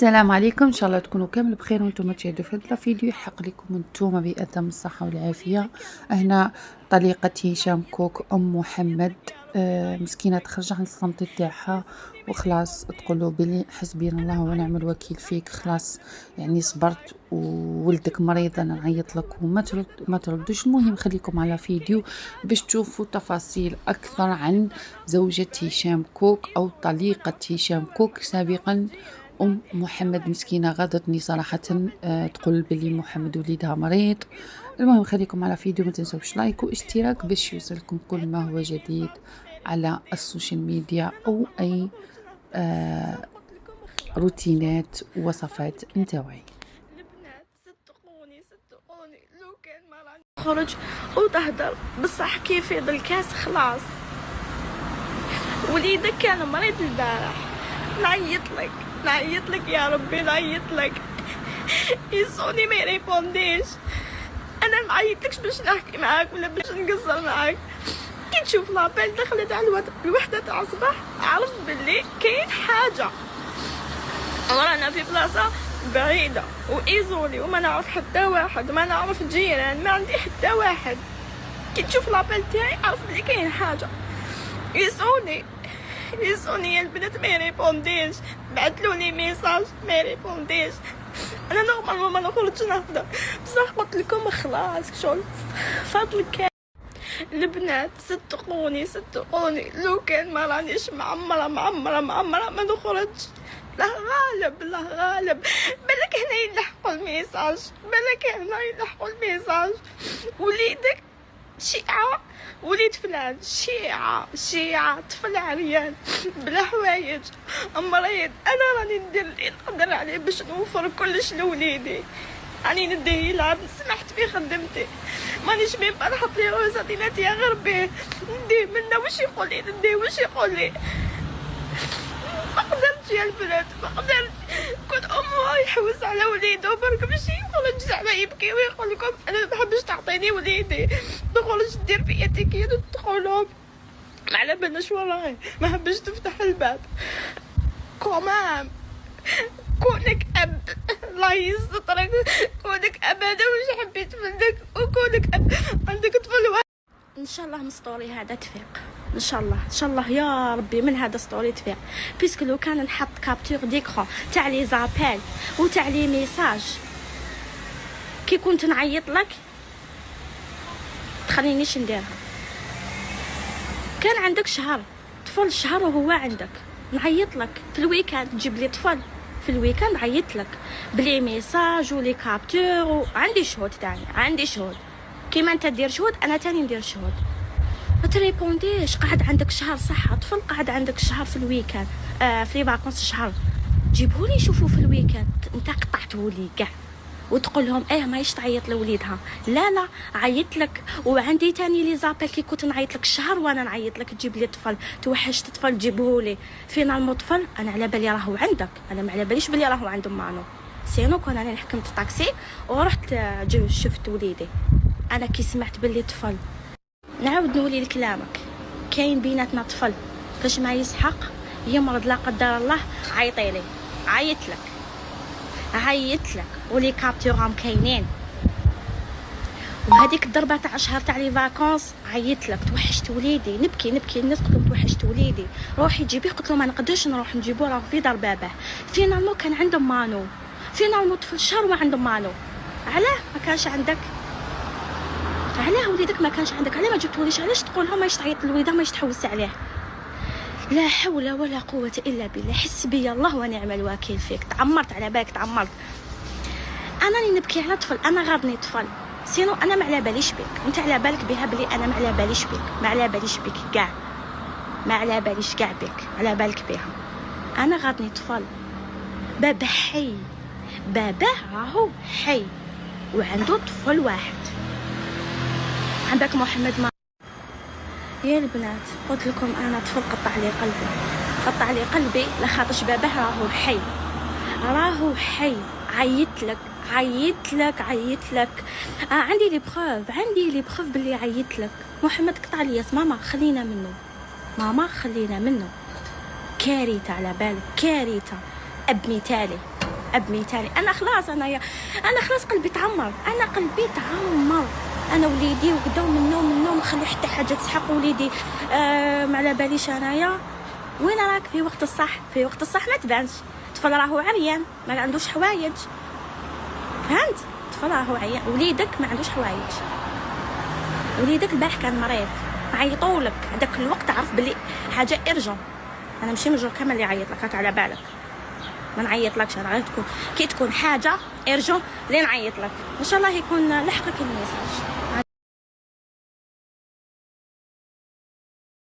السلام عليكم، ان شاء الله تكونوا كامل بخير وانتم تشاهدوا في هذا الفيديو. يحق لكم انتم بأتم الصحة والعافية. هنا طليقة هشام كوك ام محمد، مسكينة تخرج عن الصمت تاعها وخلاص تقولوا بلي حسبينا الله ونعم الوكيل فيك. خلاص يعني صبرت وولدك مريض، انا نعيط لك وما ما تردوش. المهم خليكم على فيديو باش تشوفوا تفاصيل اكثر عن زوجة هشام كوك او طليقة هشام كوك سابقا أم محمد. مسكينة غاضتني صراحة، تقول بلي محمد وليدها مريض. المهم خليكم على فيديو، ما تنسوش لايك واشتراك باش يوصلكم كل ما هو جديد على السوشيال ميديا أو أي روتينات وصفات نتاوعي. البنات صدقوني لو كان ما راني خرج وتهدر بصح كيف يض الكاس خلاص. وليدك كان مريض البارح، نعيط لك يا ربي، نعيط لك. يسوني ما يريبونديش. انا نعيطلكش باش نحكي معاك ولا باش نقصر معاك. كي تشوف لابيل دخلت على الوحده تاع الصباح عرفت باللي كاين حاجه، رانا في بلاصه بعيده وايزولي وما نعرف حتى واحد، ما نعرف جيران، ما عندي حتى واحد. كي تشوف لابيل تاعي عرفت بلي كاين حاجه. يسوني يا البنات ما يريبونديش، بعثلو لي ميساج ما يريبونديش. انا نورمالمون ما نخرجش نهضر بصح قلت لكم خلاص شغل فضلك. البنات صدقوني لو كان ما رانيش معمره ما نخرجش. لا غالب بالك هنا يلحقوا الميساج، وليدك شيعة، وليد فلان شيعة طفل عريان بلا حوايج مريض. انا راني ندير اللي نقدر عليه باش نوفر كلش لوليدي، راني نديه يلعب، سمحت في خدمتي، مانيش مين نحط لي روزاتينات يا غربي نديه منه واش يقول لي. ما قدرتش يا البنات، ما قدرتش. كنت امه يحوس على وليده برك باش يخرج زعما يبكي ويقول لكم انا ما بحبش تعطيني وليدي، تخرج دير في اتيكيت وتدخلهم ما على بالناش وراي، ما حبش تفتح الباب. كومام كونك اب الله يسترك، كونك اب هذا واش حبيت منك، وكونك اب عندك طفل واحد. ان شاء الله من ستوري هذا تفيق، ان شاء الله يا ربي من هذا ستوري تفيق. بيسكو لو كان نحط كابتور ديكرون تاع لي زابيل وتاع لي ميساج كي كنت نعيط لك تخلينيش نديرها. كان عندك طفل شهر وهو عندك، نعيط لك في الويكاند، تجيب لي طفل في الويكاند عيط لك بلي ميساج ولي كابتور عندي شهود تاعي، عندي شهود كيما انت دير شهود انا تاني ندير شهود. ما تريبونديش، قاعد عندك شهر صح، طفل قاعد عندك شهر في الويكاند، في لي فاكونس شهر، جيبهولي يشوفوا في الويكاند. انت قطعتهولي كاع وتقول لهم ماهيش تعيط لوليدها، لا عيط لك. وعندي تاني لي زابيل كي كنت نعيط لك شهر وانا نعيط لك تجيب لي طفل، توحشت طفل جيبهولي. فينالمون طفل انا على بالي راهو عندك، انا ما على باليش بلي راهو عند مانو. سينو كون انا حكمت طاكسي ورحت شفت وليدي، انا كي سمعت باللي طفل. نعاود نولي لكلامك، كاين بيناتنا طفل فاش ما يسحق يمرض لا قدر الله عيطيلي، عيط لك ولي كابتورام كاينين. وهذيك الضربه تاع شهر تاع لي فاكونس عيط لك، توحشت وليدي، نبكي الناس قلت لهم توحشت وليدي، روحي جيبيه. قلت لهم ما نقدرش نروح نجيبوه راه في دار باباه. فينالمون كان عندهم مانو، فينالمون طفل شهر وعندهم مانو. علاه ما كانش عندك؟ علاه وليدك ما كانش عندك؟ علاه ما جبتوليش؟ علاش تقولها ماش تعيط لوليدها ماش تحوس عليه؟ لا حول ولا قوه الا بالله، حسبي الله ونعم الوكيل فيك. تعمرت على بالك، تعمرت. انا اللي نبكي على طفل، انا غاضني طفل، سينو انا ما على باليش بك. انت على بالك بها بلي انا ما على باليش بك، ما على باليش بك كاع، ما على باليش كاع بك، على بالك بها. انا غاضني طفل، بابا حي، باباه راهو حي وعنده طفل واحد. عندك محمد ما يا البنات قلت لكم انا طفل قطع لي قلبي لخاطش باباه راهو حي. عيط لك. عندي لي بروف باللي عيط لك. محمد قطع لي ماما خلينا منه. كارثه على بالك، كارثه. اب مثالي اب مثالي. انا خلاص انا خلاص قلبي تعمر، انا قلبي تعمر. انا وليدي وقداو من النوم نخلي حتى حاجه تسحق وليدي. ما على باليش انايا وين راك في وقت الصح. في وقت الصح ما تبانش. طفل راهو عريان ما عندوش حوايج، فهمت؟ طفل راهو عيان. وليدك ما عندوش حوايج، وليدك البارح كان مريض، عيطولك هذاك الوقت عرف بلي حاجه ارجون. انا ماشي من الجور كامل اللي يعيط لك، هاك على بالك ما نعيطلكش انا، غير تكون كي تكون حاجه ارجون اللي نعيط لك. ان شاء الله يكون لحقك الميساج.